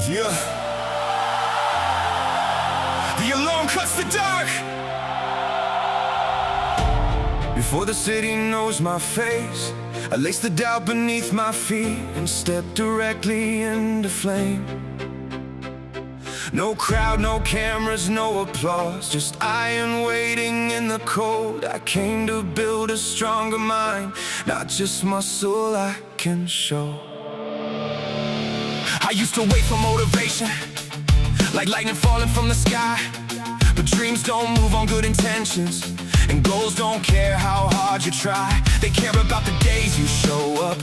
Yeah. The alarm cuts the dark before the city knows my face. I lace the doubt beneath my feet and step directly into flame. No crowd, no cameras, no applause, just iron waiting in the cold. I came to build a stronger mind, not just muscle I can show. I used to wait for motivation, like lightning falling from the sky. But dreams don't move on good intentions, and goals don't care how hard you try. They care about the days you show up,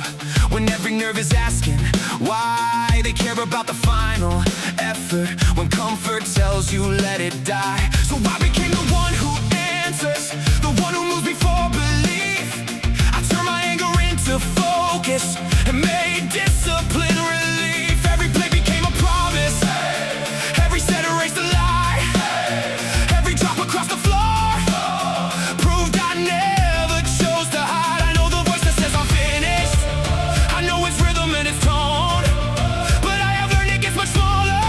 when every nerve is asking why. They care about the final effort, when comfort tells you let it die. So I became the one who answers, the one who moves before belief. I turned my anger into focus and made discipline relief. Every play became a promise, every set erased a lie, every drop across the floor proved I never chose to hide. I know the voice that says I'm finished, I know its rhythm and its tone, but I have learned it gets much smaller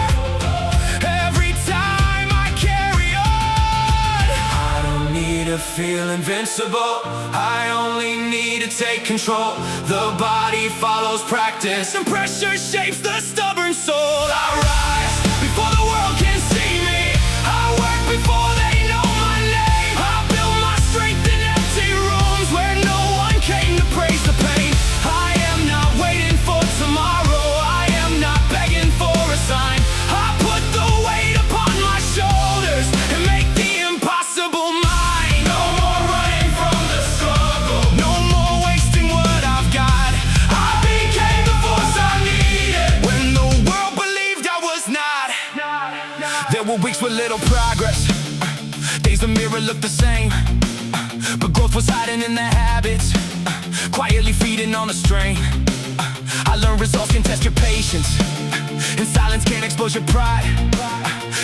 every time I carry on. I don't need to feel invincible, I only need to take control. The body follows practice, and pressure shapes the stubborn soul. I rise before the world can see me, I work before they know my name. I build my strength in empty rooms where no one came to praise the pain. I am not waiting for tomorrow, I am not begging for a sign. I put the weight upon my shoulders and make the impossible mine. No more running from the struggle, no more wasting what I've got. I became the force I needed when the world believed I was not. There were weeks with little progress, days the mirror looked the same, but growth was hiding in the habits, quietly feeding on the strain. I learned results can test your patience, and silence can't expose your pride.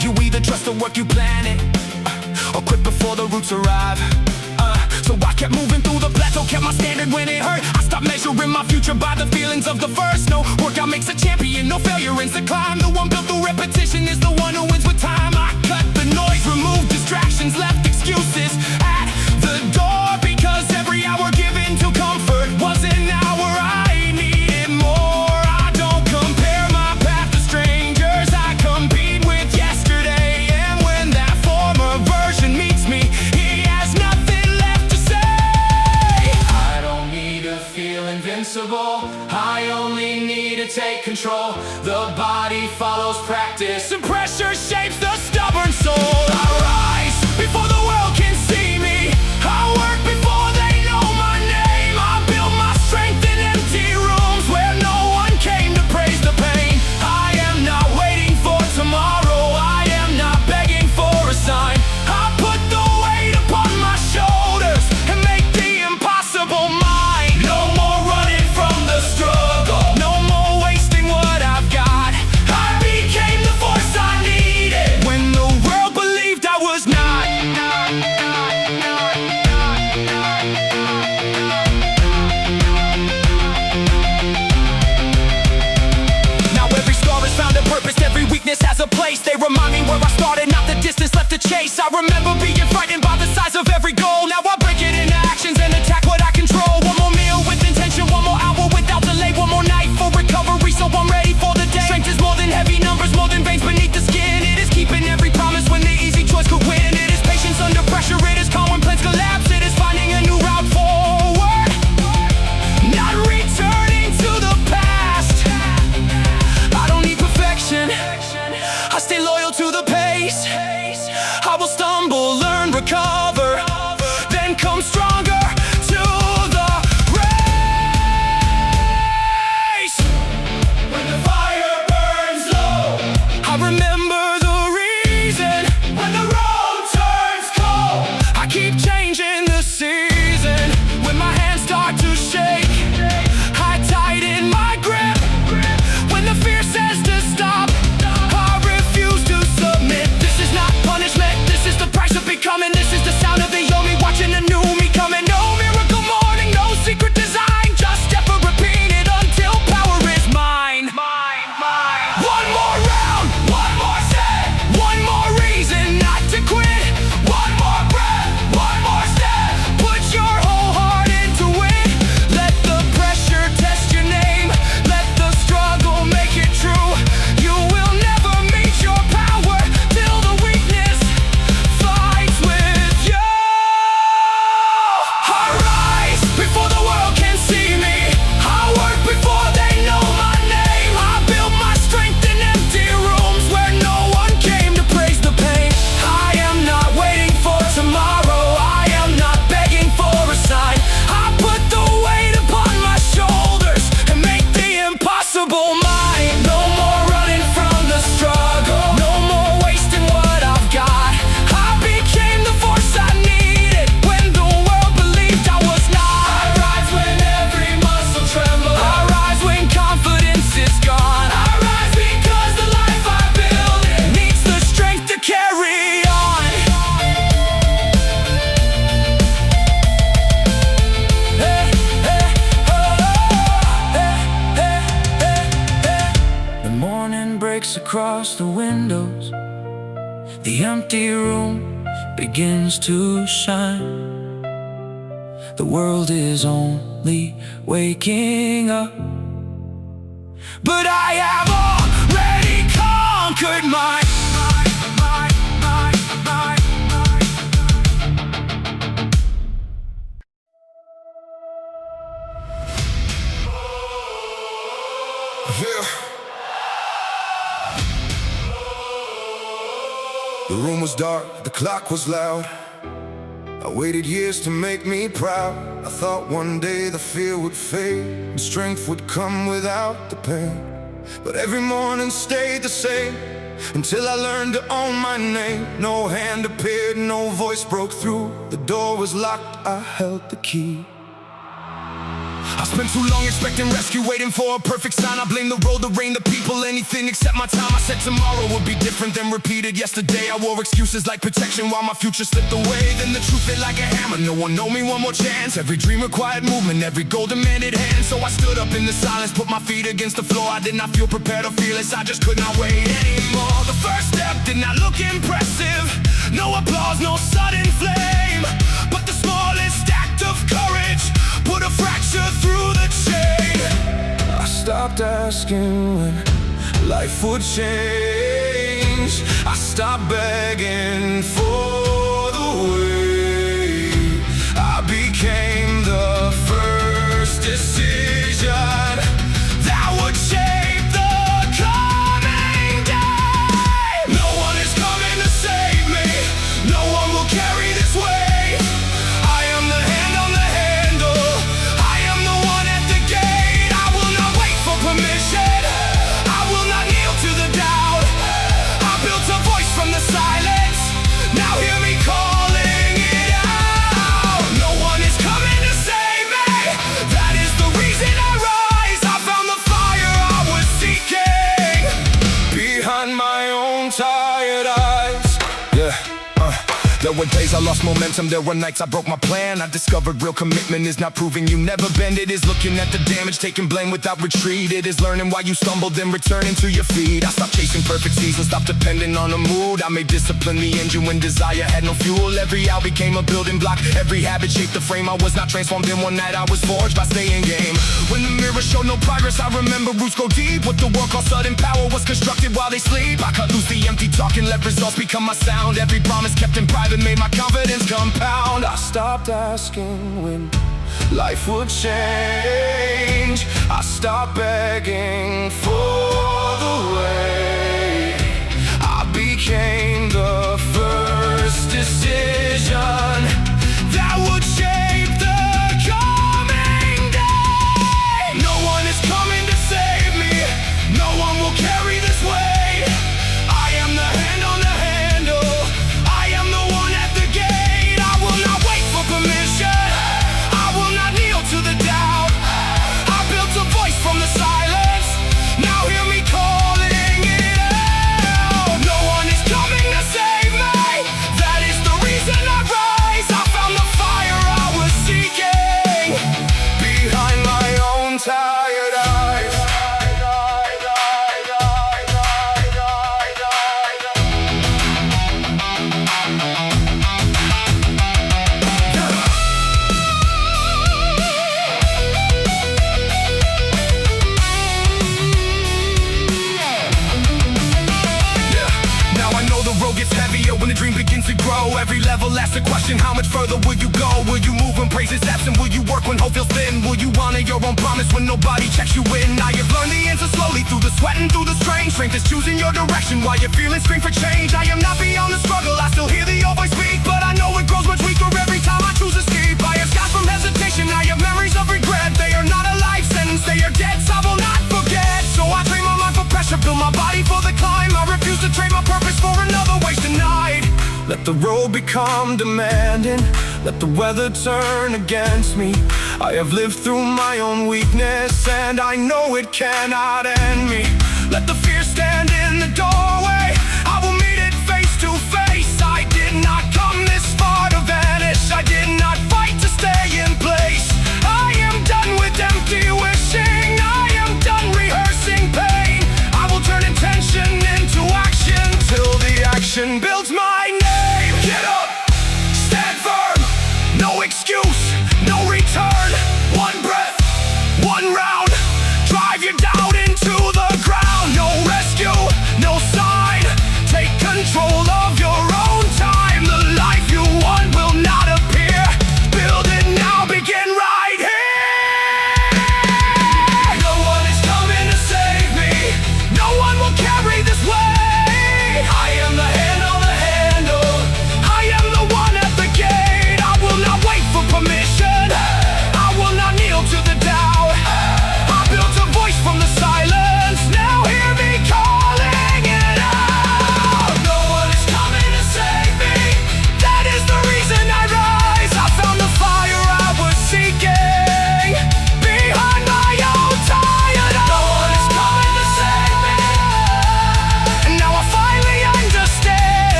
You either trust the work you planted, or quit before the roots arrive. So I kept moving through the plateau, kept my standard when it hurt. I stopped measuring my future by the feelings of the first. No workout makes a champion, no failure ends the climb. The one built through repetition is the one who wins with time. I cut the noise, removed distractions, left excuses at the door, because every hour given to comfort was an hour I needed more. I don't compare my path to strangers, I compete with yesterday. And when that former version meets me, he has nothing left to say. I don't need to feel invincible, I only need to take control. The body follows practice, and pressure shapes the stubborn soul. I rise before the world can see me, I work before they know my name. I build my strength in empty rooms where no one came to praise the pain. I am not waiting for tomorrow, I am not begging for a sign. I put the weight upon my shoulders and make the impossible mine. No more running from the struggle, no more wasting what I've got. I became the force I needed when the world believed I was not. Now every scar has found a purpose, every weakness has a place. They remind me where I started, not the distance left to chase. I remember being frightened by the size of every goal. Now I break it into actions and attack what I control. One more meal with intention, one more hour without delay, one more night for recovery, so I'm ready for the day. Strength is more than heavy numbers, more than veins beneath the skin. It is keeping every promise when the easy choice could win. It is patience under pressure, it is calm when plans collapse. It is finding a new route forward, not returning to the past. I don't need perfection, I stay loyal to the pace. I will stumble, learn across the windows. The empty room begins to shine. The world is only waking up, but I have already conquered mine. Yeah. The room was dark, the clock was loud. I waited years to make me proud. I thought one day the fear would fade and strength would come without the pain. But every morning stayed the same until I learned to own my name. No hand appeared, no voice broke through. The door was locked, I held the key. I spent too long expecting rescue, waiting for a perfect sign. I blame the road, the rain, the people, anything except my time. I said tomorrow would be different than repeated yesterday. I wore excuses like protection while my future slipped away. Then the truth hit like a hammer, no one know me, one more chance. Every dream required movement, every goal demanded hand. So I stood up in the silence, put my feet against the floor. I did not feel prepared or fearless, I just could not wait anymore. The first step did not look impressive. No applause, no sudden flame, but the smallest act of courage put a fracture through the chain. I stopped asking when life would change. I stopped begging for the way. I became the first decision that would shape the coming day. No one is coming to save me, no one will carry this weight. I am the hand on the handle, I am the one at the gate. I will not wait for permission, I will not kneel to the doubt. I built a voice from the silence, now hear me calling it out. No one is coming to save me, that is the reason I rise. I found the fire I was seeking behind my own tired eyes. Yeah. There were days I lost momentum, there were nights I broke my plan. I discovered real commitment is not proving you never bend. It is looking at the damage, taking blame without retreat. It is learning why you stumbled, then returning to your feet. I stopped chasing perfect seasons, stopped depending on a mood. I made discipline the engine when desire had no fuel. Every hour became a building block, every habit shaped the frame. I was not transformed in one night, I was forged by staying game. When the mirror showed no progress, I remember roots go deep. What the world called sudden power was constructed while they sleep. I cut loose the empty talk and let results become my sound. Every promise kept in private made my confidence compound. I stopped asking when life would change. I stopped begging for the way. I became the first decision that would shape the coming day. No one is coming to save me, no one will carry this weight. I am the hand on the handle, I am the one at the gate. I will not wait for permission, I will not kneel to the doubt. I built a voice from the silence, now hear me calling it out. No one is coming to save me, that is the reason I rise. I found the fire I was seeking behind my own tired eyes. When the dream begins to grow, every level asks a question: how much further will you go? Will you move when praise is absent? Will you work when hope feels thin? Will you honor your own promise when nobody checks you in? I have learned the answer slowly through the sweat and through the strain. Strength is choosing your direction while you're feeling scream for change. I am not beyond the struggle, I still hear the old voice speak, but I know it grows much weaker every time I choose escape. I have scars from hesitation, I have memories of regret. They are not a life sentence, they are debts I will not forget. So I train my mind for pressure, build my body for the climb. I refuse to trade my purpose for another wasted night. Let the road become demanding, let the weather turn against me. I have lived through my own weakness, and I know it cannot end me. Let the fear stand in the doorway, I will meet it face to face. I did not come this far to vanish, I did not fight to stay in place. I am done with empty wishing, I am done rehearsing pain. I will turn intention into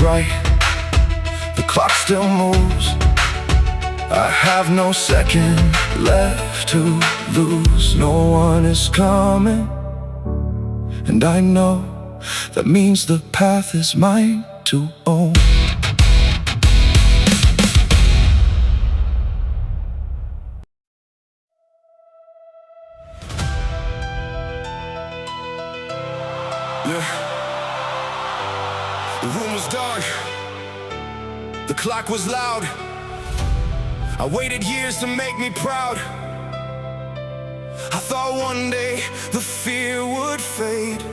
right, the clock still moves. I have no second left to lose. No one is coming, and I know that means the path is mine to own. Yeah. The room was dark, the clock was loud. I waited years to make me proud. I thought one day the fear would fade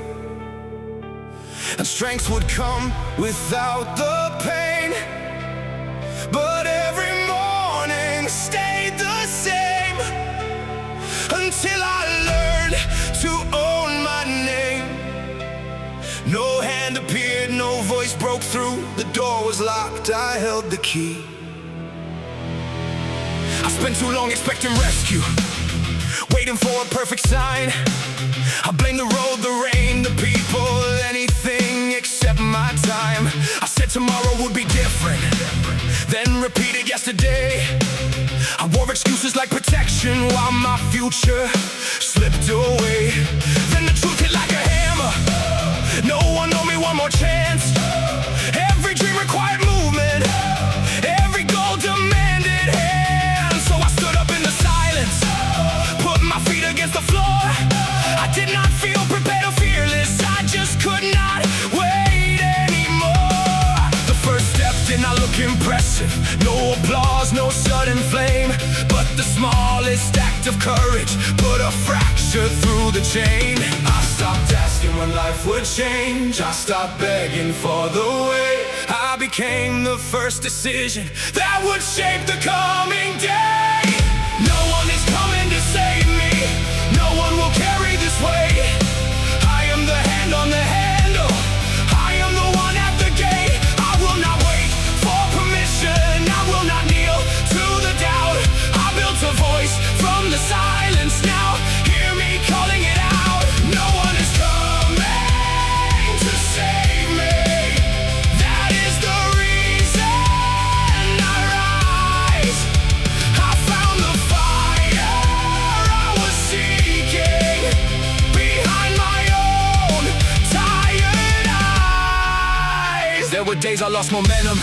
and strength would come without the pain. But every morning stayed the same until I learned to own my name. No hand appeared, no voice broke through. The door was locked, I held the key. I spent too long expecting rescue, waiting for a perfect sign. I blame the road, the rain, the people, anything except my time. I said tomorrow would be different, then repeated yesterday. I wore excuses like protection while my future slipped away. Then the truth hit like a hammer. No one owed me one more chance. Every dream required movement, every goal demanded hands. So I stood up in the silence, put my feet against the floor. I did not feel prepared or fearless, I just could not wait anymore. The first step did not look impressive, no applause, no sudden flame, but the smallest act of courage put a fracture through the chain. I stopped asking when life would change, I stopped begging for the way. I became the first decision that would shape the coming day. No one is coming to save me, no one will carry this weight. I am the hand on the handle, I am the one at the gate. I will not wait for permission, I will not kneel to the doubt. I built a voice from the silence, now hear me calling it out. No one is coming to save me, that is the reason I rise. I found the fire I was seeking behind my own tired eyes. There were days I lost momentum,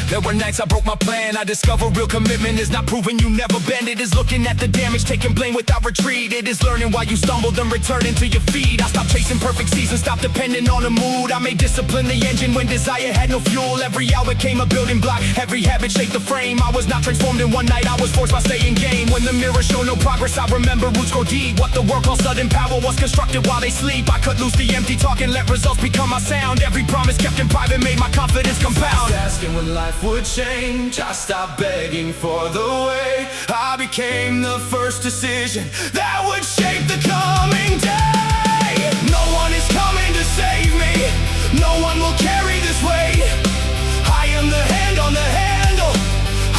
there were nights I broke my plan. I discovered real commitment is not proving you never bend. It is looking at the damage, taking blame without retreat. It is learning why you stumbled and returning to your feet. I stopped chasing perfect seasons, stopped depending on the mood. I made discipline the engine when desire had no fuel. Every hour became a building block, every habit shaped the frame. I was not transformed in one night, I was forced by staying game. When the mirror showed no progress, I remember roots grow deep. What the world called sudden power was constructed while they sleep. I cut loose the empty talk and let results become my sound. Every promise kept in private made my confidence compound. Asking when life would change, I stopped begging for the way. I became the first decision that would shape the coming day. No one is coming to save me, no one will carry this weight. I am the hand on the handle,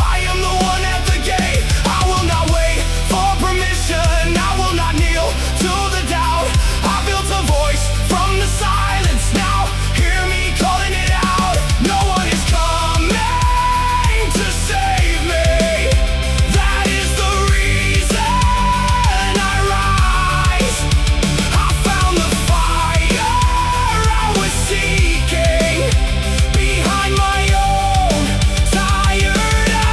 I am the one at the gate. I will not wait for permission, I will not kneel to the doubt. I built a voice from the silence, now hear me calling it out. No one is coming to save me, that is the reason I rise. I found the fire I was seeking behind my own tired eyes.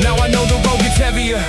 Now I know the road gets heavier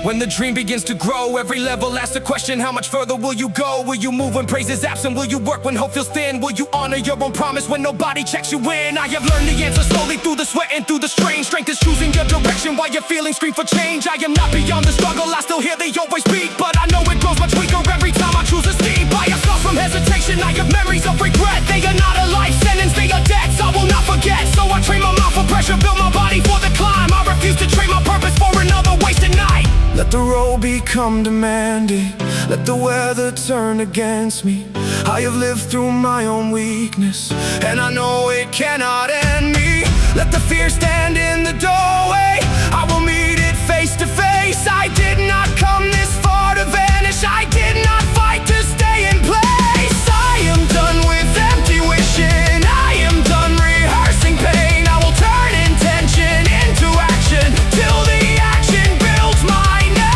when the dream begins to grow. Every level asks the question, how much further will you go? Will you move when praise is absent? Will you work when hope feels thin? Will you honor your own promise when nobody checks you in? I have learned the answer slowly through the sweat and through the strain. Strength is choosing your direction while your feelings scream for change. I am not beyond the struggle, I still hear they always speak, but I know it grows much weaker every time I choose to sleep. I have scars from hesitation, I have memories of regret. They are not a life sentence, they are debts I will not forget. So I train my mind for pressure, build my body for the climb. I refuse to trade my purpose for another wasted night. Let the the road become demanding, let the weather turn against me. I have lived through my own weakness, and I know it cannot end me. Let the fear stand in the doorway, I will meet it face to face. I did not come this far to vanish, I did not fight to stay in place. I am done with empty wishing, I am done rehearsing pain. I will turn intention into action, till the action builds my name.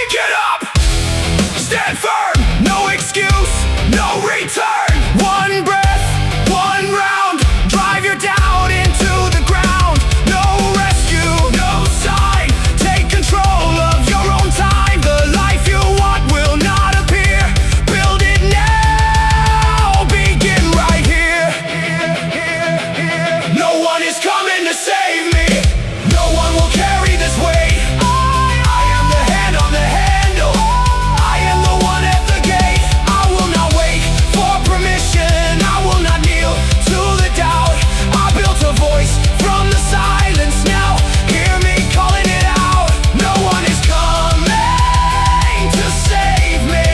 Get up, stand firm, no excuse, no return. One breath, one round, drive your doubt into the ground. No rescue, no sign, take control of your own time. The life you want will not appear, build it now, begin right here. No one is coming to save me, no one will carry this weight. I am the hand on the handle, I am the one at the gate. I will not wait for permission, I will not kneel to the doubt. I built a voice from the silence, now hear me calling it out. No one is coming to save me,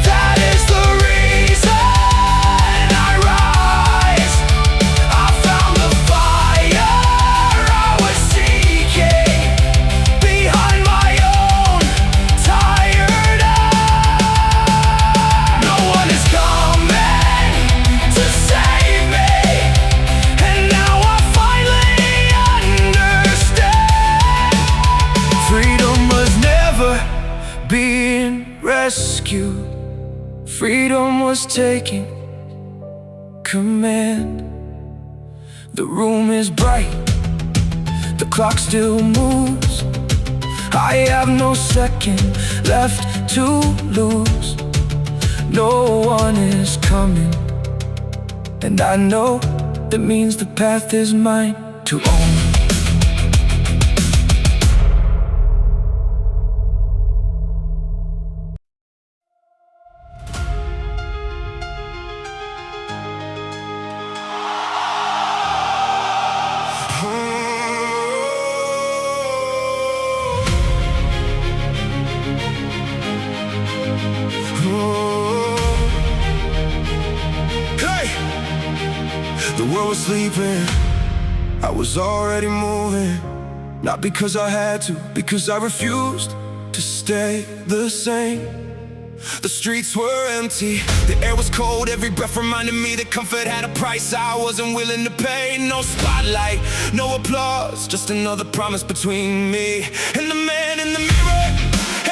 that is the reason I rise. I found the fire I was seeking, behind my own tired eyes. No one is coming to save me, and now I finally understand. Freedom was never being rescued, freedom was taking command. The room is bright, the clock still moves, I have no second left to lose. No one is coming, and I know that means the path is mine to own. Hey! The world was sleeping, I was already moving. Not because I had to, because I refused to stay the same. The streets were empty, the air was cold, every breath reminded me that comfort had a price I wasn't willing to pay. No spotlight, no applause, just another promise between me and the man in the mirror.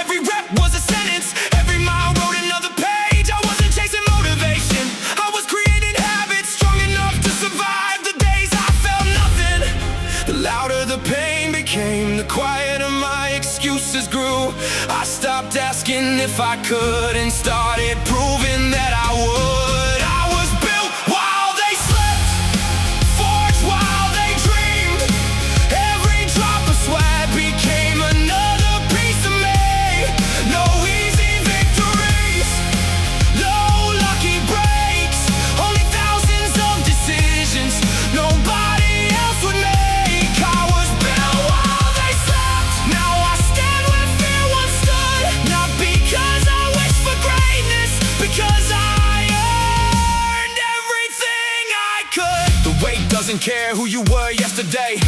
Every rep was a sentence, every mile wrote another page. I wasn't chasing motivation, I was creating habits strong enough to survive the days I felt nothing. The louder the pain became, the quieter my excuses grew. I stopped asking if I could and started proving that I would. I was built while they slept, forged while they dreamed. Every drop of sweat became another piece of me. No easy victories, no lucky breaks, only thousands of decisions nobody else would make. I was built while they slept, now I stand where fear once stood. Not because I wish for greatness, because I earned everything I could. The weight doesn't care who you were yesterday,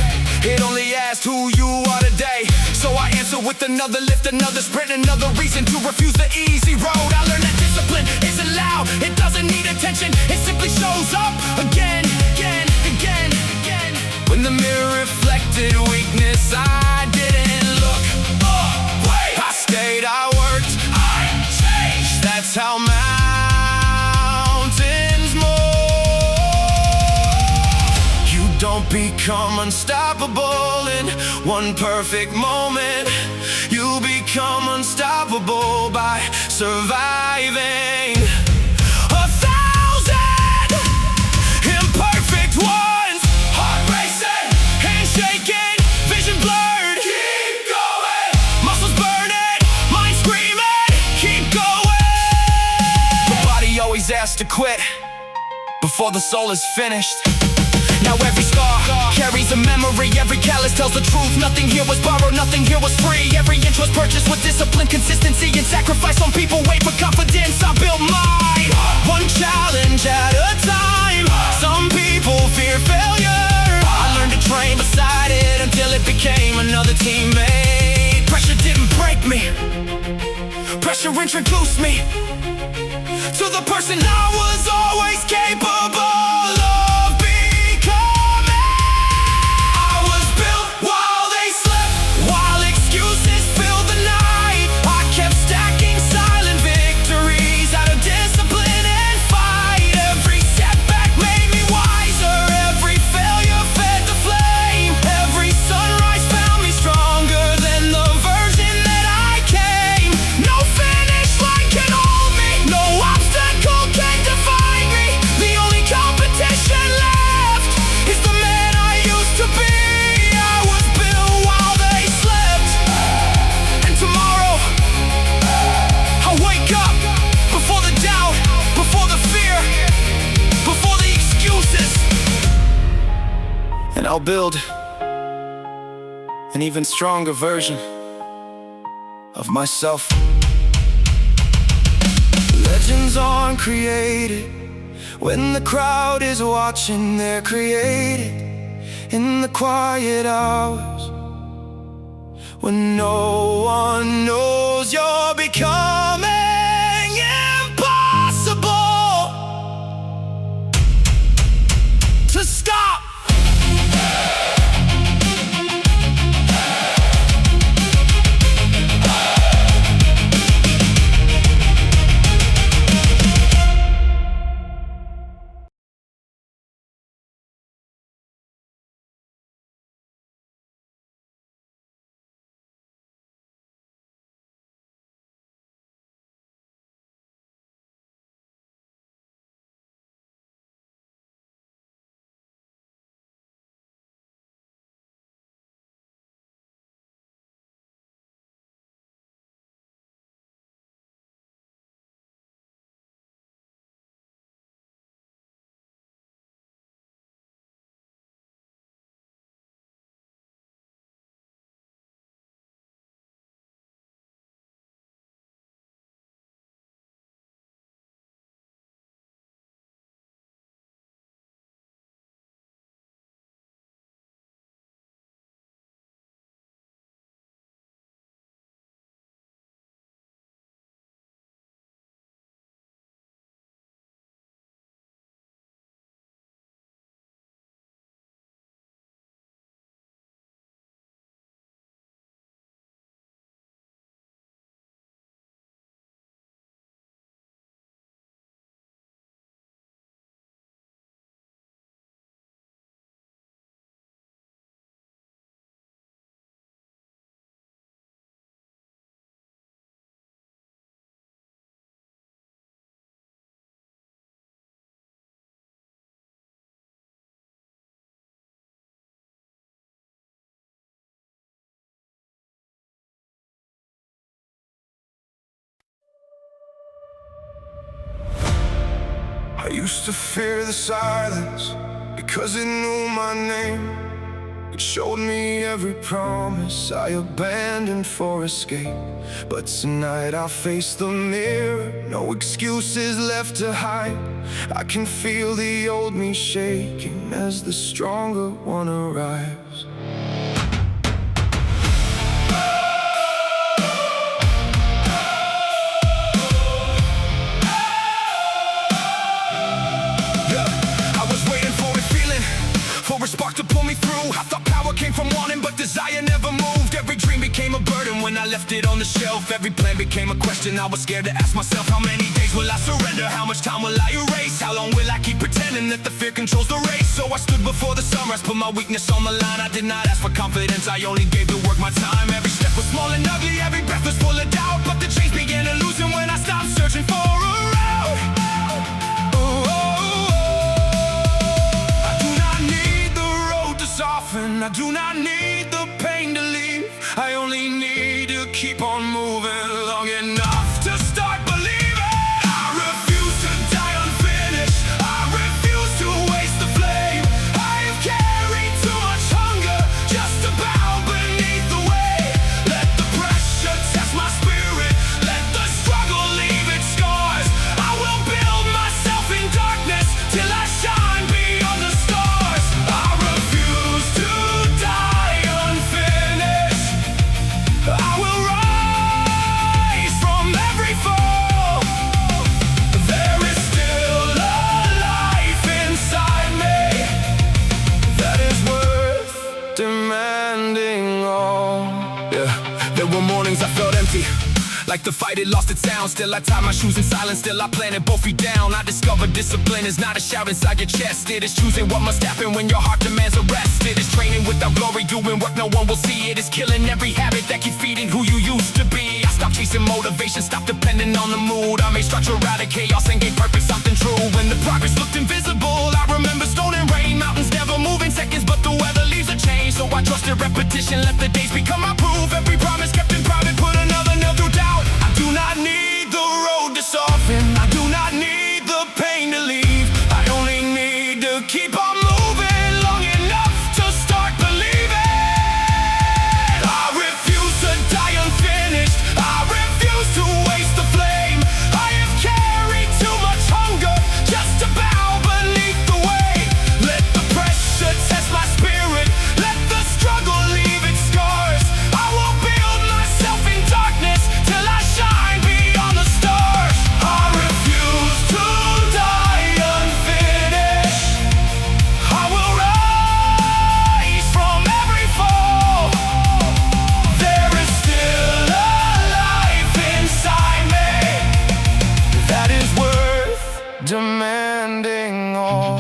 it only asks who you are today. So I answer with another lift, another sprint, another reason to refuse the easy road. I learned that discipline isn't loud, it doesn't need attention, it simply shows up again, again, again, again. When the mirror reflected weakness, I didn't look away. I stayed, I worked, I changed. That's how mountains move. You don't become unstoppable in one perfect moment. You become unstoppable by surviving 1,000 imperfect ones. Heart racing, hand shaking, vision blurred. Keep going, muscles burning, mind screaming. Keep going. The body always asks to quit before the soul is finished. Now every scar carries a memory, every callus tells the truth. Nothing here was borrowed, nothing here was free. Every inch was purchased with discipline, consistency, and sacrifice. Some people wait for confidence, I built mine, one challenge at a time. Some people fear failure, I learned to train beside it until it became another teammate. Pressure didn't break me, pressure introduced me to the person I was always capable of becoming. I was built while they slept, while excuses filled the night. I kept stacking silent victories out of discipline and fight. Every setback made me wiser, every failure fed the flame. Every sunrise found me stronger than the version that I came. No finish line can hold me, no obstacle can define me. The only competition left is the man I used to be. I was built while they slept, and tomorrow I'll wake up before the doubt, before the fear, before the excuses, and I'll build an even stronger version of myself. Legends aren't created when the crowd is watching. They're created in the quiet hours, when no one knows you're becoming impossible to stop. I used to fear the silence because it knew my name. It showed me every promise I abandoned for escape. But tonight I'll face the mirror, no excuses left to hide. I can feel the old me shaking as the stronger one arrives. Spark to pull me through. I thought power came from wanting, but desire never moved. Every dream became a burden when I left it on the shelf. Every plan became a question. I was scared to ask myself, how many days will I surrender? How much time will I erase? How long will I keep pretending that the fear controls the race? So I stood before the sunrise, put my weakness on the line. I did not ask for confidence, I only gave the work my time. Every step was small and ugly, every breath was full of doubt. But the chains began to loosen when I stopped searching for a route. I do not need the pain to leave. I only need to keep on moving long enough to start believing. I refuse to die unfinished. I refuse to waste the flame. I have like the fight, it lost its sound. Still I tie my shoes in silence, still I planted both feet down. I discovered discipline is not a shout inside your chest. It is choosing what must happen when your heart demands a rest. It is training without glory, doing work no one will see. It is killing every habit that keeps feeding who you used to be. I stopped chasing motivation, stopped depending on the mood. I made structure out of chaos and gave purpose something true. When the progress looked invisible, I remember stone and rain. Mountains never move in seconds, but the weather leaves a change. So I trusted repetition, let the days become my proof. Every promise kept in private, put another nail through doubt. I do not need the road to soften, I do not need the pain to leave. I only need to keep on moving long enough to start believing. I refuse to die unfinished, I refuse to waste the flame. I have carried too much hunger just to bow beneath the weight. Let the pressure test my spirit, let the struggle leave its scars. I will build myself in darkness till I shine beyond the stars. I refuse to die unfinished, I will rise from every fall. There is still a life inside me that is worth demanding all.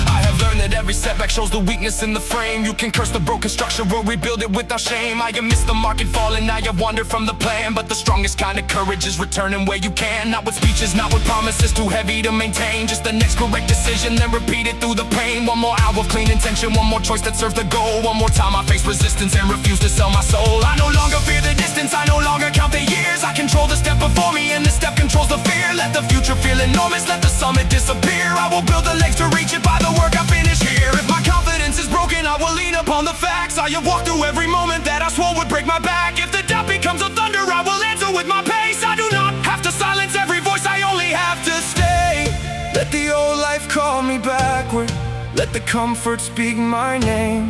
I have learned that every setback shows the weakness in the frame. You can curse the broken structure or rebuild it without shame. I have missed the mark and fallen, I have wandered from the plan. But the strongest kind of courage is returning where you can. Not with speeches, not with promises too heavy to maintain. Just the next correct decision, then repeat it through the pain. One more hour of clean intention, one more choice that serves the goal. One more time I face resistance and refuse to sell my soul. I no longer fear the distance, I no longer count the years. I control the step before me and the step controls the fear. Let the future feel enormous, let the summit disappear. I will build the legs to reach it by the work I finish here. If my confidence is broken, I will lean upon the facts. I have walked through every moment that I swore would break my back. If the doubt becomes a thunder, I will answer with my pace. I do not have to silence every voice, I only have to stay. Let the old life call me backward, let the comfort speak my name.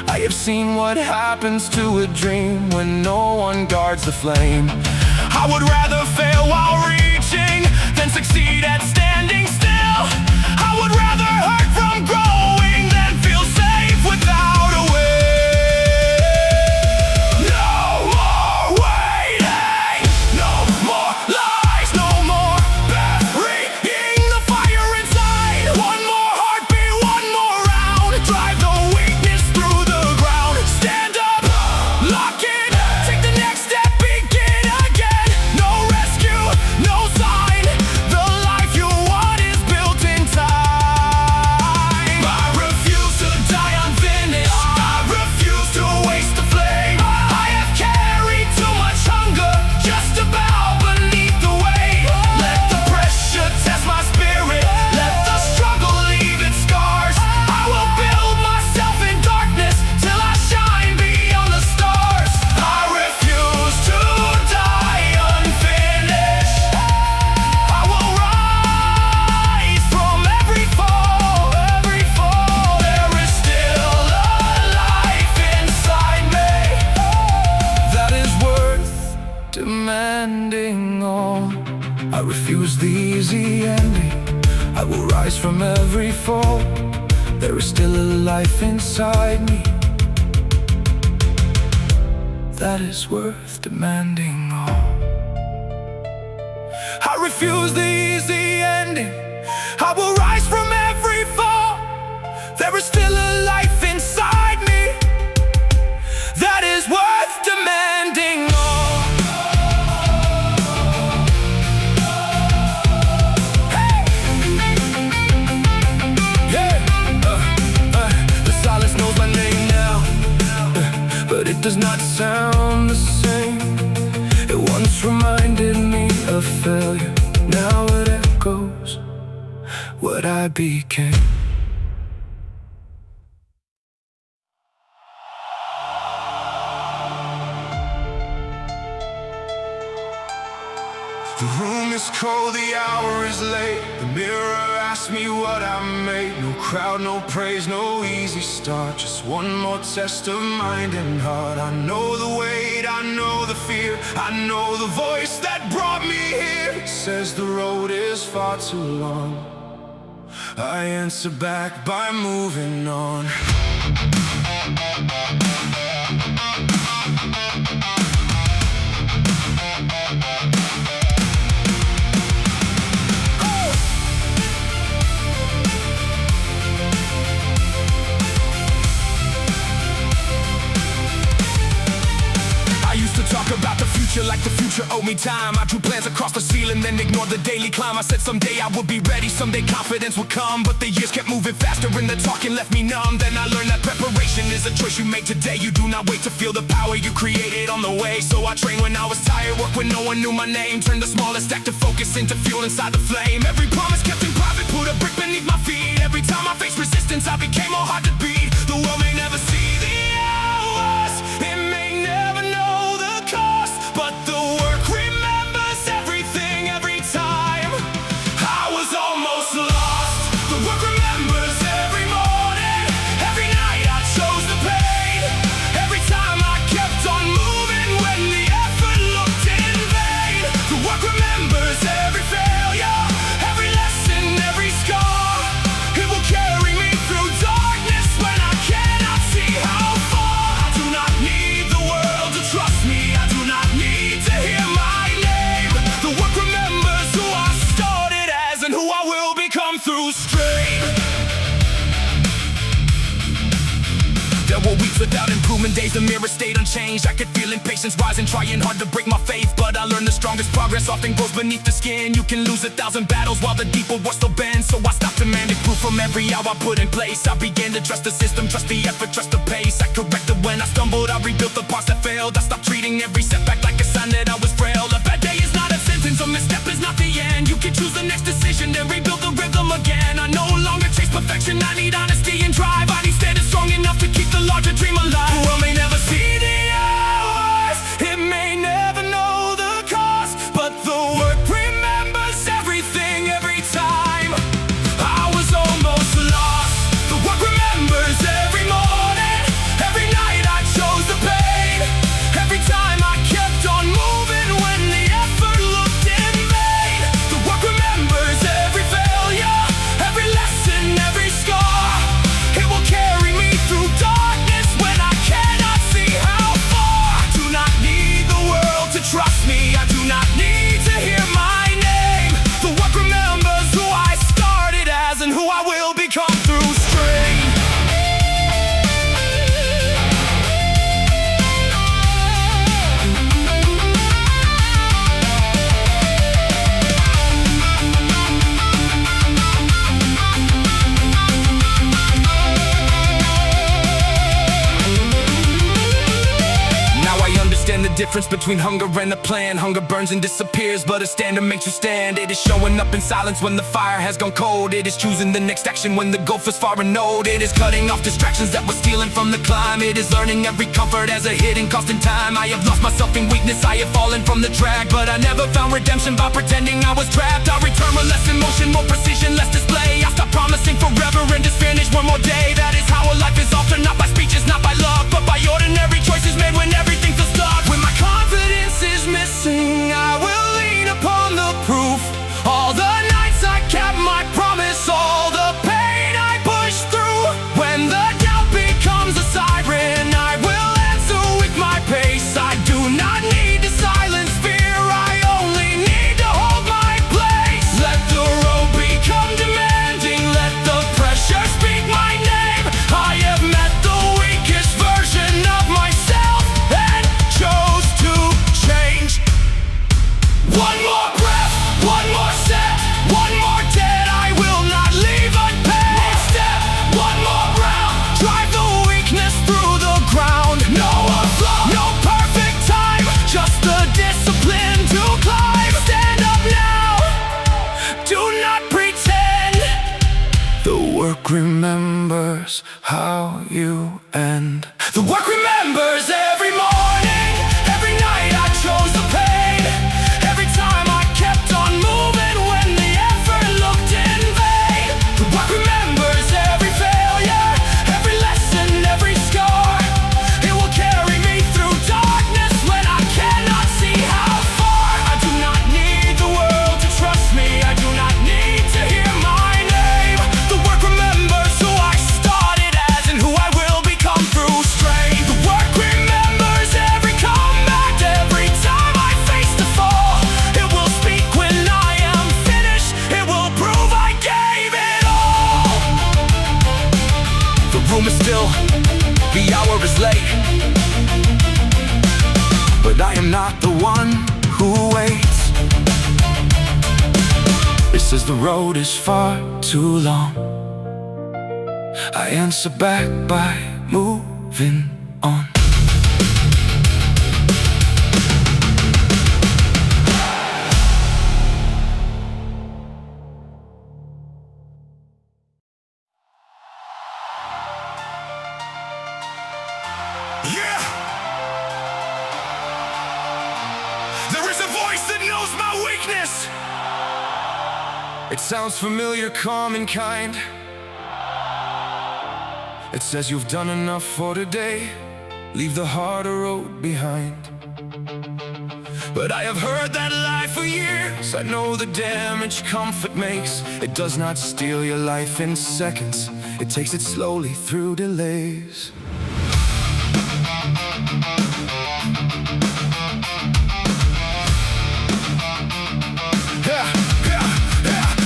I have seen what happens to a dream when no one guards the flame. I would rather fail while reaching than succeed at standing still. I would rather hurt from growing than feel safe without a way. No more waiting, no more lies, no more burying the fire inside. One more heartbeat, one more round, drive the weakness through the ground. Stand up, lock in, take the next step, begin again. No rescue, no sign, the life you want is built in time. I refuse to die unfinished, I refuse to waste the flame. I have carried too much hunger just to bow beneath the weight. Let the pressure test my spirit, let the struggle leave its scars. I will build myself in darkness till I shine beyond the stars. I refuse to die unfinished, I will rise from every fall, every fall. There is still a life inside me that is worth demanding all. I refuse the easy ending, I will rise from every fall. There is still a life inside me that is worth demanding all. I refuse the easy ending, I will rise from every fall. There is still a life inside me that is worth demanding all. Hey! Yeah! The silence knows my name now, but it does not sound the same. It once reminded me of failure, now it echoes what I became. The room is cold, the hour is late. The mirror asks me what I made. No crowd, no praise, no easy start. Just one more test of mind and heart. I know the weight, I know the fear, I know the voice that brought me here. It says the road is far too long. I answer back by moving on. told me time. I drew plans across the ceiling, then ignored the daily climb. I said someday I would be ready, someday confidence would come. But the years kept moving faster and the talking left me numb. Then I learned that preparation is a choice you make today. You do not wait to feel the power you created on the way. So I trained when I was tired, worked when no one knew my name. Turned the smallest act of focus into fuel inside the flame. Every promise kept in private, put a brick beneath my feet. Every time I faced resistance, I became more hard to beat. The world may never see the hours, it may never know the cost, but the work remembers everything every time. I was almost lost. The work remembers every morning, every night I chose the pain. Every time I kept on moving when the effort looked in vain. The work remembers every failure, every lesson, every scar. It will carry me through darkness when I cannot see how far. I do not need the world to trust me, I do not need to hear my name. The work remembers who I started as and who I will become through strain. There were weeks without improvement, days the mirror stayed unchanged. I could feel impatience rising, trying hard to break my faith. But I learned the strongest progress often grows beneath the skin. You can lose 1,000 battles while the deep wood war still bends. So I stopped demanding proof from every hour I put in place. I began to trust the system, trust the effort, trust the pace. I corrected when I stumbled, I rebuilt the parts that failed. I stopped treating every setback like a sign that I was frail. A bad day is not a sentence, a misstep is not the end. You can choose the next decision, then rebuild the rhythm again. I no longer chase perfection, I need honesty and drive. I need standards strong enough to keep the larger dream alive. The world may never see the hours, it may never know the cost, but the work remembers everything every time. I was almost lost. The work remembers every morning, every night I chose the pain. Every time I kept on moving when the effort looked in vain. The work remembers every failure, every lesson, every scar. It will carry me through darkness when I cannot see how far. I do not need the world to trust me, I do not need to hear my name. The work remembers who I started as and who I will become through strain. The difference between hunger and a plan. Hunger burns and disappears, but a standard makes you stand. It is showing up in silence when the fire has gone cold. It is choosing the next action when the gulf is far and old. It is cutting off distractions that were stealing from the climb. It is learning every comfort as a hidden cost in time. I have lost myself in weakness, I have fallen from the track, but I never found redemption by pretending I was trapped. I return with less emotion, more precision, less display. I stop promising forever and just finish one more day. That is how a life is altered, not by speeches, not by love, but by ordinary choices made when everything feels stuck. When my confidence is missing, I will lean upon the proof. All the nights I kept my promise, all the pain I pushed through. When the doubt becomes a siren, I will answer with my pace. I do not need to silence fear, I only need to hold my place. Let the road become demanding, let the pressure speak my name. I have met the weakest version of myself and chose to change. One more breath, one more step, one more debt I will not leave unpaid. Step, one more round, drive the weakness through the ground. No applause, no perfect time, just the discipline to climb. Stand up now, do not pretend. The work remembers how you end. The work remembers every morning, every night I chose the pain. Every time I kept on moving when the effort looked in vain. The work remembers every failure, every lesson, every scar. It will carry me through darkness when I cannot see how far. I do not need the world to trust me, I do not need to hear my name. The work remembers who I started as and who I will become through strain. The work remembers every comeback, every time I face the fall. It will speak when I am finished, it will prove I gave it all. The room is still, the hour is late, but I am not the one who says the road is far too long. I answer back by moving on. Yeah! There is a voice that knows my weakness. It sounds familiar, calm and kind. It says you've done enough for today. Leave the harder road behind. But I have heard that lie for years. I know the damage comfort makes. It does not steal your life in seconds. It takes it slowly through delays.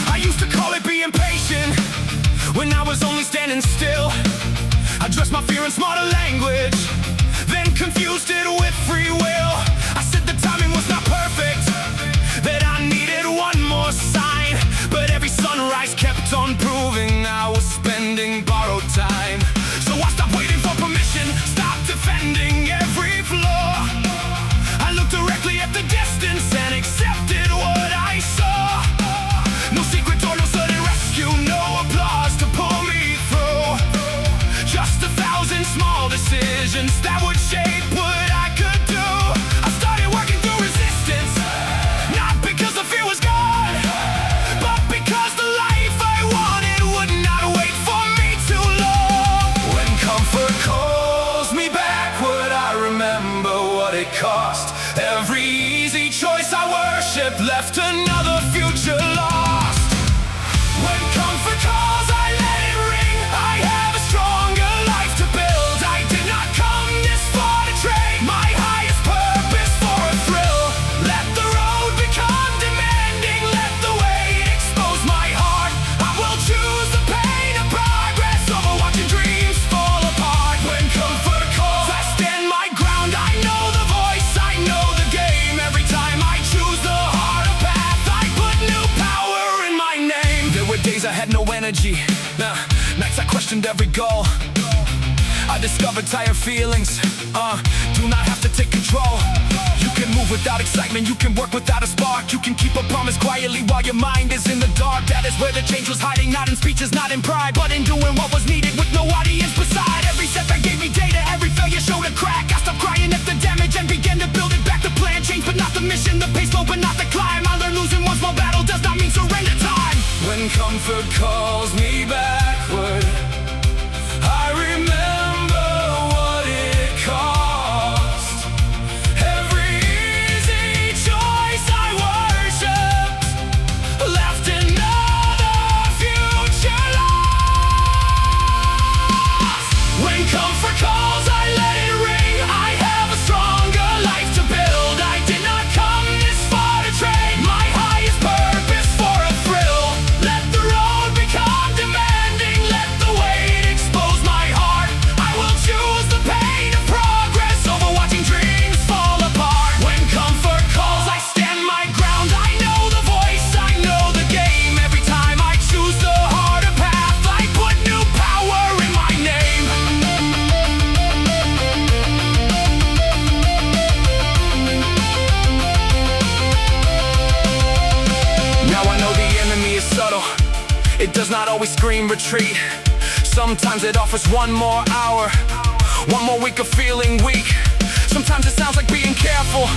I used to call it being patient when I was only standing still. I dressed my fear in smarter language, then confused it with free will. I said the timing was not perfect, that I needed one more sign. But every sunrise kept on proving I was spending borrowed time. So I stopped waiting for permission, stopped defending every flaw. I looked directly at the distance and accepted what I saw. No secret door, no sudden rescue, no applause to pull me through. Just 1,000 small decisions that would shape what I could do. I started working through resistance, not because the fear was gone, but because the life I wanted would not wait for me too long. When comfort calls me backward, I remember what it cost. Every easy choice I worshiped left another future lost. When comfort calls, I let it ring. I have a stronger life to build. I did not come this far to trade my highest purpose for a thrill. Let the road become demanding, let the weight expose my heart. I will choose the pain of progress over watching dreams fall apart. When comfort calls, I stand my ground. I know the voice, I know the game. Every time I choose the harder path, I put new power in my name. There were days I had no energy, nights I questioned every goal. I discovered tired feelings, do not have to take control. You can move without excitement, you can work without a spark. You can keep a promise quietly while your mind is in the dark. That is where the change was hiding, not in speeches, not in pride, but in doing what was needed with no audience beside. Every setback gave me data, every failure showed a crack. I stopped crying at the damage and began to build it back. The plan changed but not the mission, the pace slow but not the climb. I learned losing one small battle does not mean surrender time. When comfort calls me backward, I remember what it cost. Every easy choice I worshipped left another future lost. When comfort calls, I let it ring. I have a stronger life to build. I did not come this far to trade my highest purpose for a thrill. Let the road become demanding, let the weight expose my heart. I will choose the pain of progress over watching dreams fall apart. When comfort calls, I stand my ground. I know the voice, I know the game. Every time I choose the harder path, I put new power in my name. Now I know the enemy is subtle, it does not always scream retreat. Sometimes it offers one more hour, one more week of feeling weak. Sometimes it sounds like being careful,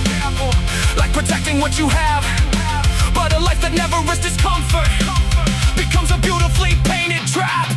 like protecting what you have. But a life that never risks discomfort becomes a beautifully painted trap.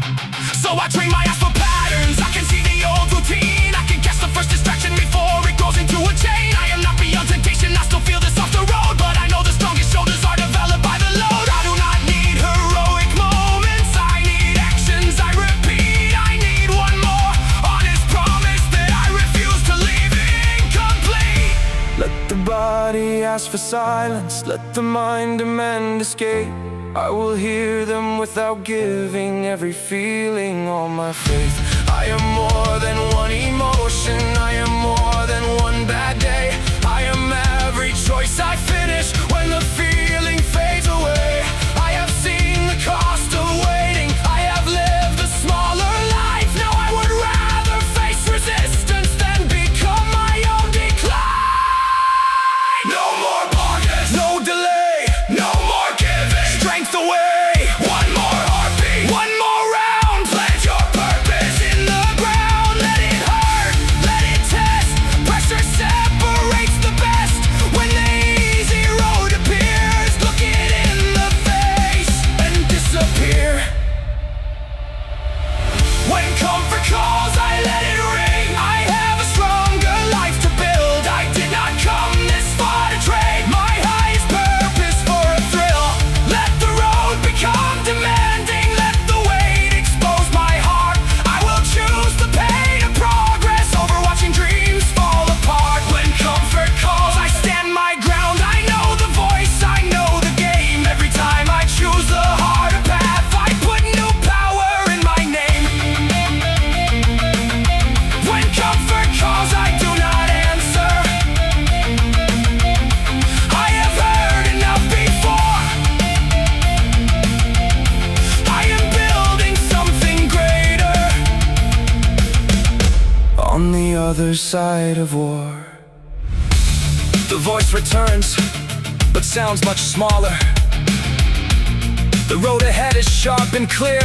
So I train my eyes for patterns, I can see the old routine. I can catch the first distraction before it grows into a chain. I am not beyond temptation, I still feel the softer road, but I know the strongest shoulders are developed by the load. I do not need heroic moments, I need actions I repeat. I need one more honest promise that I refuse to leave incomplete. Let the body ask for silence, let the mind demand escape. I will hear them without giving every feeling all my faith. I am more than one emotion, I am more than one bad day. I am every choice I finish when the feeling fades away. I have seen other side of war. The voice returns, but sounds much smaller. The road ahead is sharp and clear.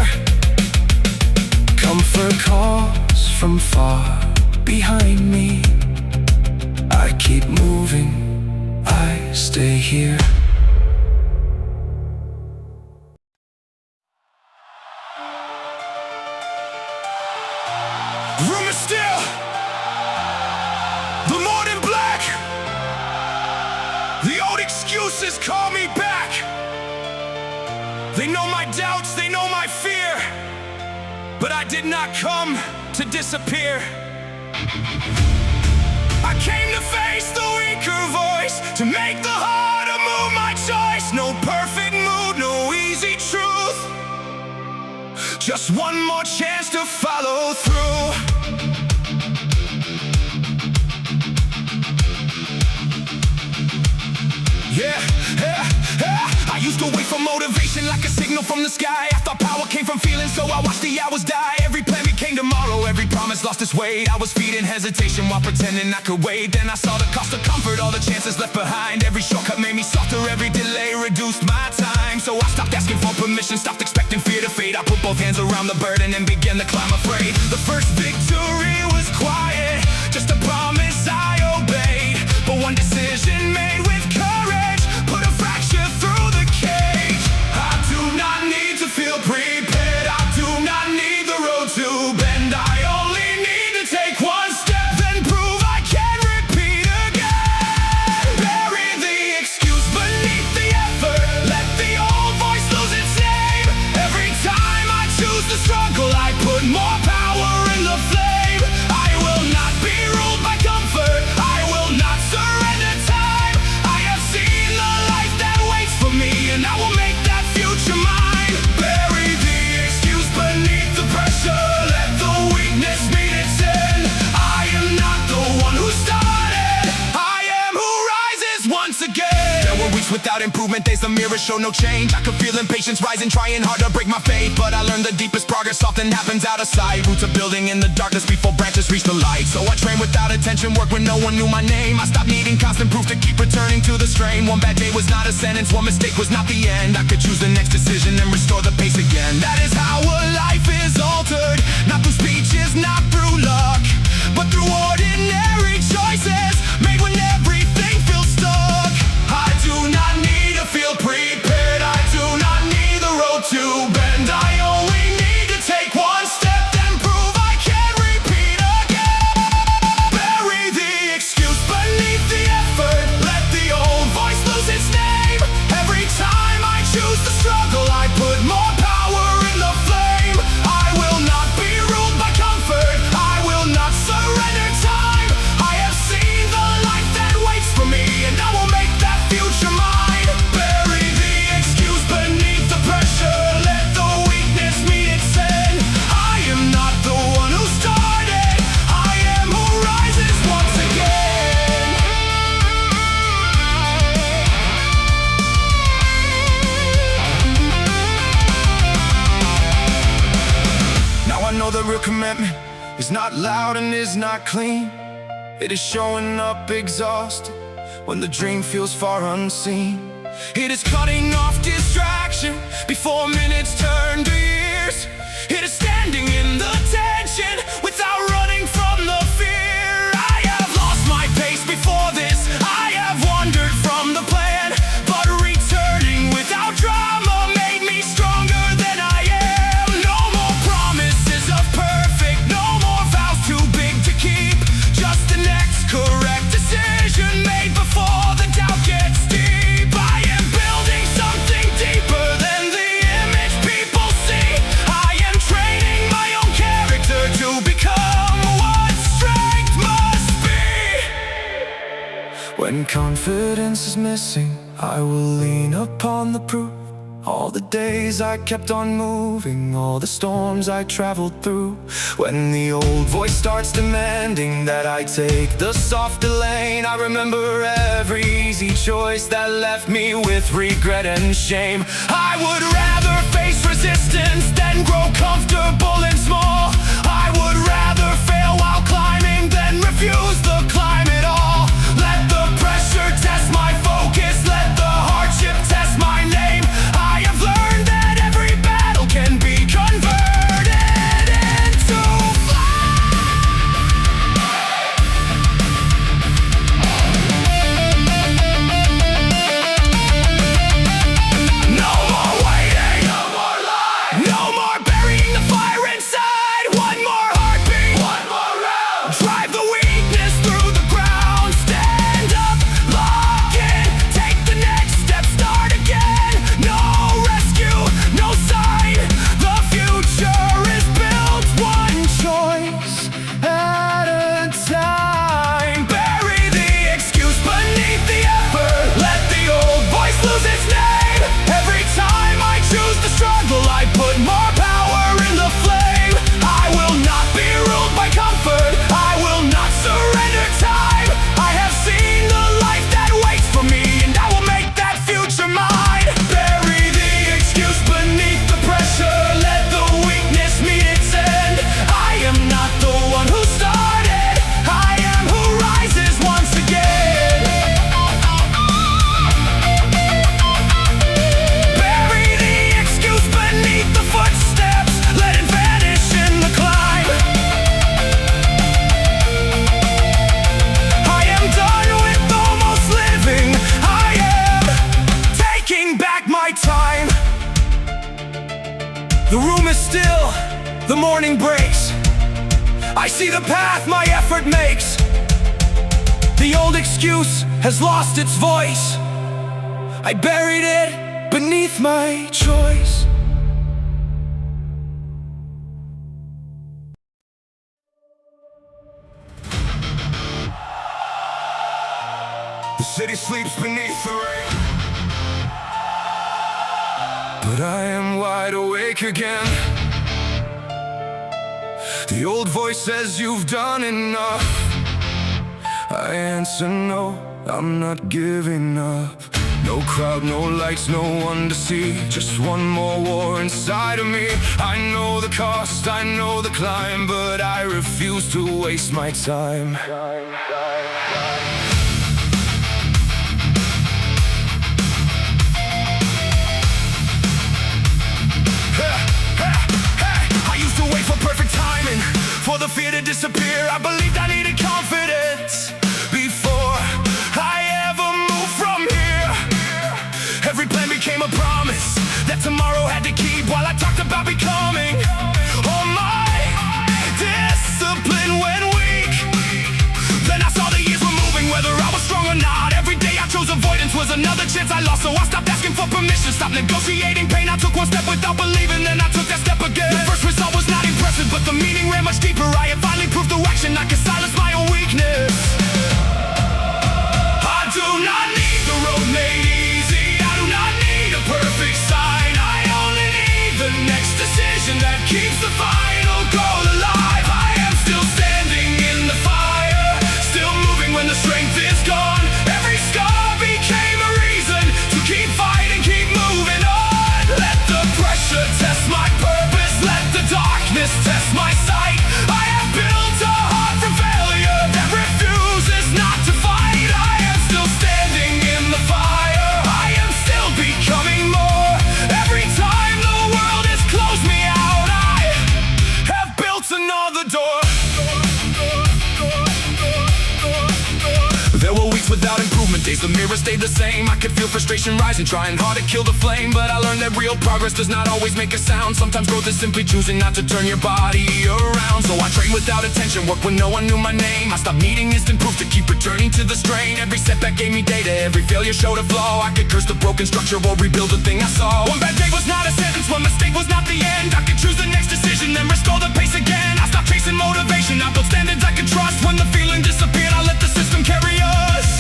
Comfort calls from far behind me. I keep moving, I stay here. Room is still, the morning black. The old excuses call me back. They know my doubts, they know my fear, but I did not come to disappear. I came to face the weaker voice, to make the harder move my choice. No perfect mood, no easy truth, just one more chance to follow through. I used to wait for motivation like a signal from the sky. I thought power came from feeling, so I watched the hours die. Every plan became tomorrow, every promise lost its weight. I was feeding hesitation while pretending I could wait. Then I saw the cost of comfort, all the chances left behind. Every shortcut made me softer, every delay reduced my time. So I stopped asking for permission, stopped expecting fear to fade. I put both hands around the burden and began to climb afraid. The first victory was quiet, just a promise I obeyed. But one decision made with courage put a fracture through the cage. I do not need to feel prepared, I do not need the road to bend. I only need to take one step, then prove I can repeat again. Bury the excuse beneath the effort, let the old voice lose its name. Every time I choose the struggle, I put more power in the flame. I will not be ruled by comfort, I will not surrender time. I have seen the life that waits for me, and I will make that future mine. Bury the excuse beneath the pressure, let the weakness meet its end. I am not the one who started, I am who rises once again. There were weeks without improvement, days the mirror showed no change. I could feel impatience rising, trying hard to break my faith. But I learned the deepest progress often happens out of sight. Roots are building in the darkness before branches reach the light. So I trained without attention, worked when no one knew my name. I stopped needing constant proof to keep returning to the strain. One bad day was not a sentence, one mistake was not the end. I could choose the next decision and restore the pace again. That is how a life is altered, not through speeches, not through luck, but through ordinary choices made when everything feels stuck. I do not need to feel prepared, I do not need the road to bend. I only need to take one step, then prove I can repeat again. Bury the excuse beneath the effort, let the old voice lose its name. Every time I choose the struggle, I put more power in the flame. I will not be ruled by comfort, I will not surrender time. I have seen the life that waits for me, and I will make that future mine. Bury the excuse beneath the pressure, let the weakness meet its end. I am not the one who started, I am who rises once again. Now I know the real commitment is not loud and is not clean. It is showing up exhausted when the dream feels far unseen. It is cutting off distraction before minutes turn to years. It is standing in the tension without running from the fear. I have lost my pace before this, I have wandered from the plan, but returning without drama made me stronger than I am. No more promises of perfect, no more vows too big to keep, just the next correct decision made before the doubt gets deep. I am building something deeper than the image people see. I am training my own character to become what strength must be. When confidence is missing, I will lean upon the proof. All the days I kept on moving, all the storms I traveled through. When the old voice starts demanding that I take the softer lane, I remember every easy choice that left me with regret and shame. I would rather face resistance than grow comfortable and small. I would rather fail while climbing than refuse the climb at all. Let the pressure test my focus, let the hardship test my name. I have learned that every battle can be converted into no more waiting, no more lies, no more burying the fire inside. One more heartbeat, one more round. Drive the weakness through the ground. Stand up, lock in, take the next step, start again. No rescue, no sign. The future is built one choice at a time. Bury the excuse beneath the effort. Let the old voice lose its name. Every time I choose the struggle, I put more power in the flame. I will not be ruled by comfort. I will not surrender time. I have seen the life that waits for me, and I will make that future mine. Bury the excuse beneath the pressure. Let the weakness meet its end. I am not the one who started. I am who rises once again. Bury the excuse beneath the footsteps. Let it vanish in the climb. I am done with almost living. I am taking back my time. The room is still, the morning breaks. I see the path my effort makes. The old excuse has lost its voice. I buried it beneath my choice. The city sleeps beneath the rain, But I am wide awake again. The old voice says you've done enough. I answer no, I'm not giving up. No crowd, no lights, no one to see. Just one more war inside of me. I know the cost, I know the climb, but I refuse to waste my time. I used to wait for perfect timing, for the fear to disappear. I believed I needed confidence before I ever moved from here. Every plan became a promise that tomorrow had to keep, while I talked about becoming. All my discipline went weak. Then I saw the years were moving, whether I was strong or not. Every day I chose avoidance was another chance I lost. So I stopped asking for permission, stopped negotiating pain. I took one step without believing, then I took that step again. The first result was not impressive, but the meaning ran much deeper. I had finally proved through action I could silence my own weakness. I do not need the road made easy. I do not need a perfect sign. I only need the next decision that keeps the final goal alive. I am still standing in the fire, still moving when the strength is gone. Every scar became a reason to keep fighting, keep moving on. Let the pressure test my purpose, let the darkness test my sight. I have built a heart from failure that refuses not to fight. I am still standing in the fire, I am still becoming more. Every time the world has closed me out, I have built another door. There were weeks without improvement, days the mirror stayed the same. I could feel frustration rising, trying hard to kill the flame. But I learned that real progress does not always make a sound. Sometimes growth is simply choosing not to turn your body around. So I trained without attention, worked when no one knew my name. I stopped needing instant proof to keep returning to the strain. Every setback gave me data, every failure showed a flaw. I could curse the broken structure or rebuild the thing I saw. One bad day was not a sentence, one mistake was not the end. I could choose the next decision, then restore the pace again. I stopped chasing motivation, I built standards I could trust. When the feeling disappeared, I let the system carry us.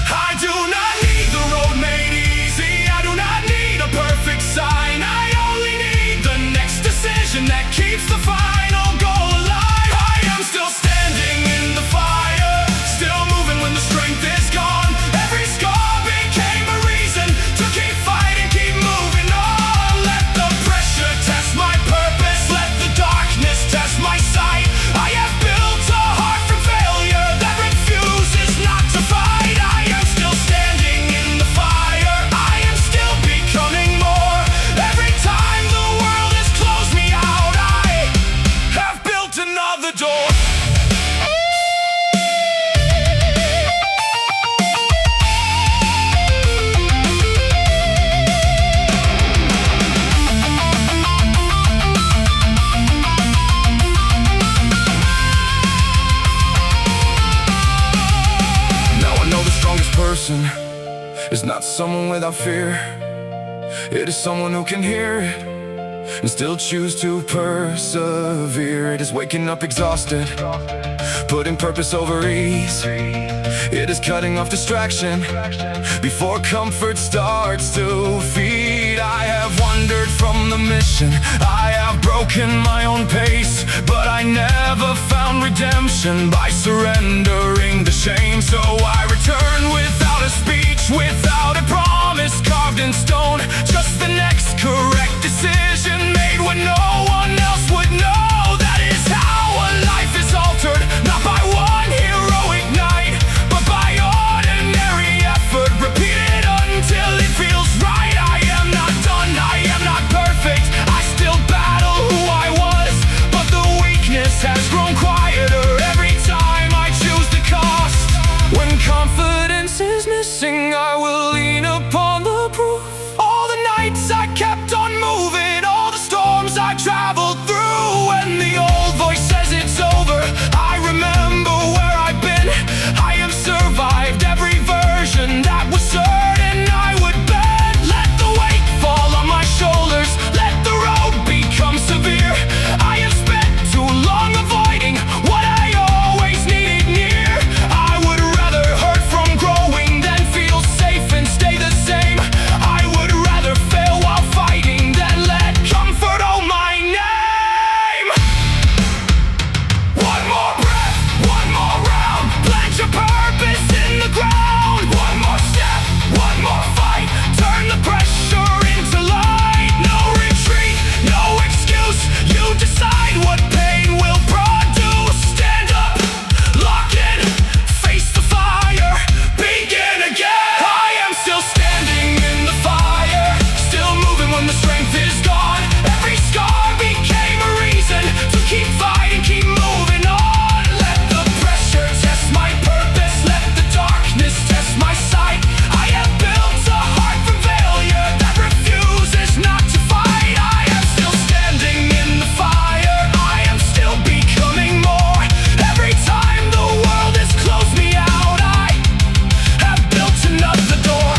I do not need the road made easy. I do not need a perfect sign. I only need the next decision that keeps the final goal alive. I am still standing in the fire, still moving when the strength is gone. Every scar became a reason to keep fighting. someone without fear. It is someone who can hear it and still choose to persevere. It is waking up exhausted, putting purpose over ease. It is cutting off distraction before comfort starts to feed. I have wandered from the mission, I have broken my own pace, but I never found redemption by surrendering to shame. So I return without a speech, without a promise carved in stone, just the next correct decision made when no one else would know. That is how a life is altered, not by one heroic night, but by ordinary effort, repeated until it feels right. I am not done, I am not perfect, I still battle who I was, but the weakness has grown quieter every time I choose the cost. When confidence is missing, I will lean upon the proof. All the nights I kept on moving, all the storms I traveled through. When the old voice says it's over, I remember where I've been. I have survived every version that was certain I would bend. Let the weight fall on my shoulders, let the road become severe. I have spent too long avoiding what I always needed near. I would rather hurt from growing than feel safe and stay the same. I would rather fail while fighting than let comfort own my name. One more breath, one more round, plant your purpose in the ground. One more step, one more fight, turn the pressure into light. No retreat, no excuse, you decide what pain will produce. Stand up, lock in, face the fire, begin again. I am still standing in the fire, still moving when the strength is gone. Every scar became a reason to keep fighting, keep moving on. Let the pressure test my purpose, let the darkness test my sight. I have built a heart from failure that refuses not to fight. I am still standing in the fire, I am still becoming more. Every time the world has closed me out, I have built another door.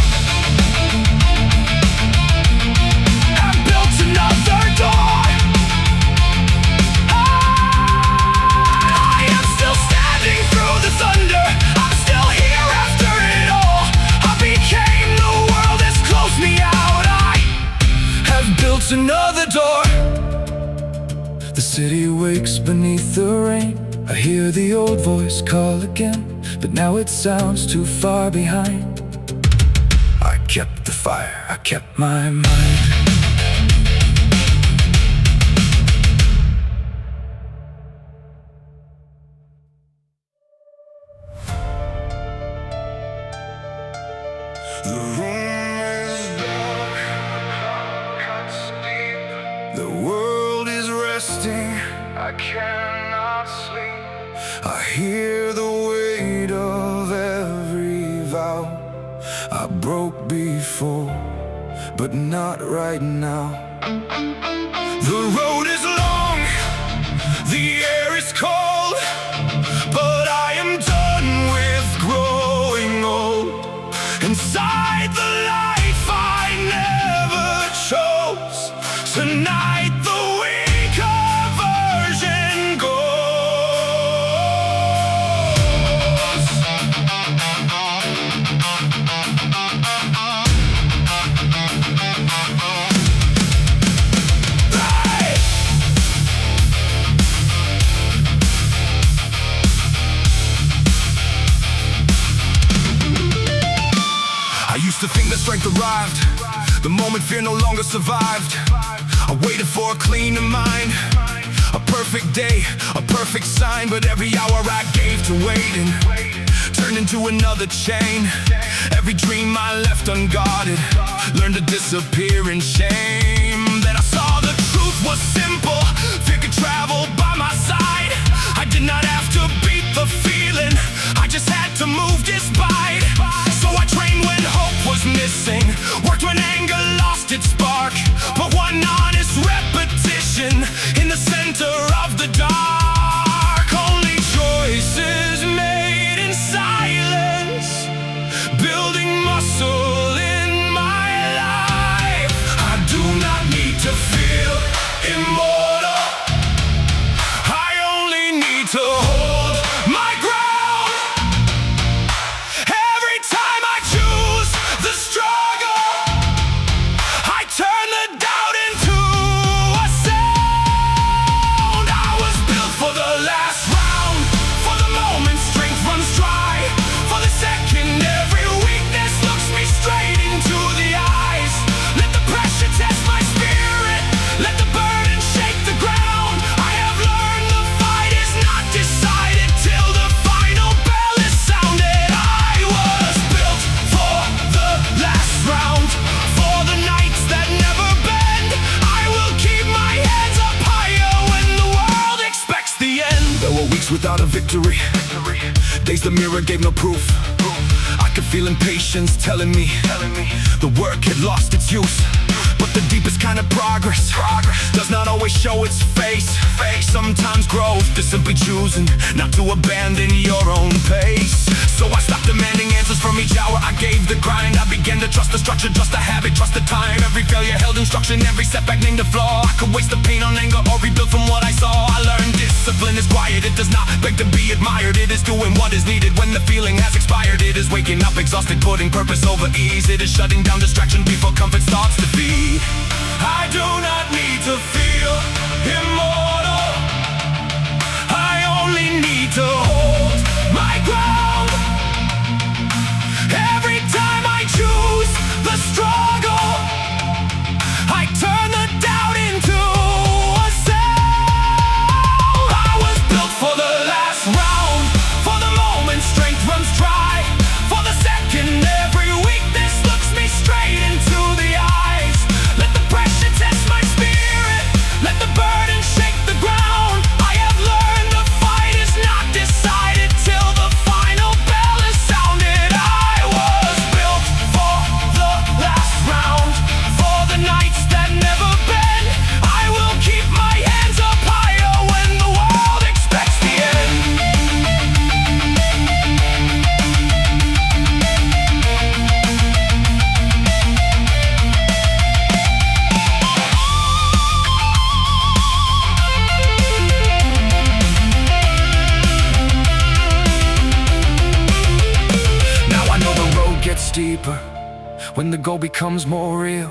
Have built another door. I am still standing through the thunder, I'm still here after it all. I became the world has closed me out, I have built another door. The city wakes beneath the rain, I hear the old voice call again, but now it sounds too far behind. I kept the fire, I kept my mind. The room is dark, cuts deep. The world is resting, I cannot sleep. I hear the weight of every vow I broke before, but not right now. The road is long, the air is cold, but I am done with growing old. Inside the life I never chose, tonight the weaker version goes. Hey! I used to think that strength arrived the moment fear no longer survived. I waited for a cleaner mind, a perfect day, a perfect sign. But every hour I gave to waiting turned into another chain. Every dream I left unguarded learned to disappear in shame. Then I saw the truth was simple, fear could travel by my side. I did not have to beat the feeling, I just had to move despite. So I trained when hope was missing, worked when anger lost its spark, but one honest repetition in the center of the dark. Only choices made in silence, building muscle in without a victory. Days the mirror gave no proof. I could feel impatience telling me the work had lost its use. But the deepest kind of progress does not always show its face. Sometimes growth is simply choosing not to abandon your own pace. So I stopped demanding answers from each hour I gave the grind. I began to trust the structure, trust the habit, trust the time. Every failure held instruction, every setback named a flaw. I could waste the pain on anger or rebuild from what I saw. I learned discipline is quiet, it does not beg to be admired. It is doing what is needed when the feeling has expired. It is waking up exhausted, putting purpose over ease. It is shutting down distraction before comfort starts to feed. I do not need to feel immortal. I only need to hold my ground. Every time I choose the struggle, I turn the doubt into a sound. I was built for the last round, for the moment strength runs dry, for the second every weakness looks me straight into the eyes. Let the pressure test my spirit, let the burden shake the ground. I have learned the fight is not decided till the final bell is sounded. I was built for the last round, for the nights that never bend. I will keep my hands up higher when the world expects the end. Now I know the road gets deeper when the goal becomes more real.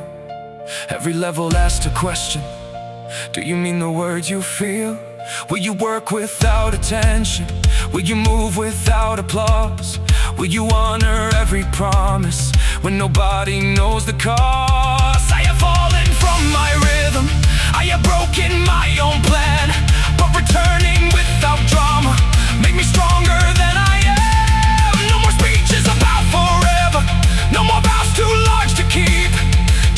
Every level asks a question: do you mean the words you feel? Will you work without attention? Will you move without applause? Will you honor every promise when nobody knows the cost? I have fallen from my rhythm, I have broken my own plan, but returning without drama made me stronger than I am. No more speeches about forever, no more vows too large to keep.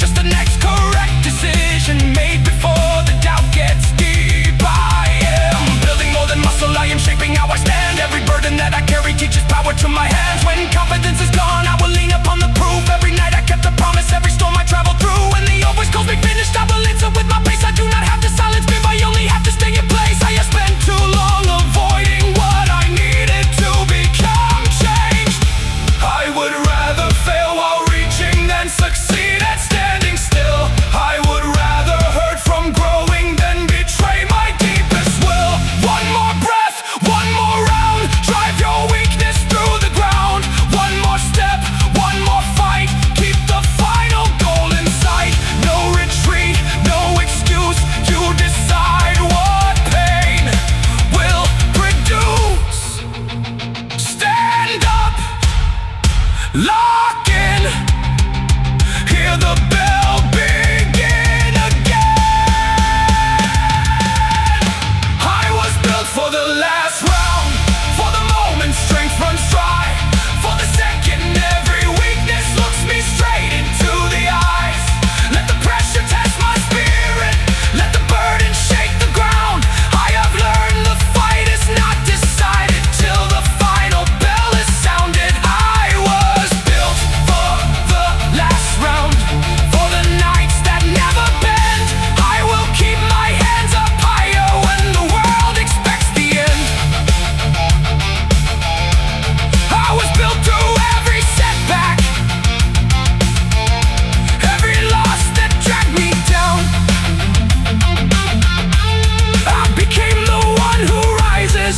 Just the next correct decision made before the doubt gets deep. I am building more than muscle, I am shaping how I stand. Every burden that I carry teaches power to my hands. When confidence is gone, I will lean upon the proof. Every night I kept a promise, every storm I traveled through. When the always calls me finished, I will answer with my pace. I do not have to silence fear, I only have to stay in place. I have spent too long avoiding what I needed to become changed. I would rather fail while reaching than succeed at standing still. I would rather hurt from growing than betray my deepest will. One more breath, one more round, drive your weakness through the ground. One more step, one more fight, keep the final goal in sight. No retreat, no excuse, you decide what pain will produce. Stand up, lock in, hear the bell begin again. I was built for the last round, for the moment strength runs dry, for the second every weakness looks me straight into the eyes. Let the pressure test my spirit, let the burden shake the ground. I have learned the fight is not decided till the final bell is sounded. I was built for the last round, for the nights that never bend. I will keep my hands up higher when the world expects the end. I was built through every setback, every loss that dragged me down. I became the one who rises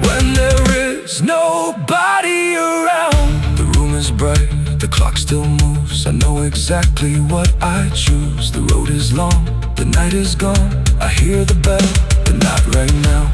when there is nobody around. The room is bright, the clock still moves. I know exactly what I choose. The road is long, the night is gone. I hear the bell, but not right now.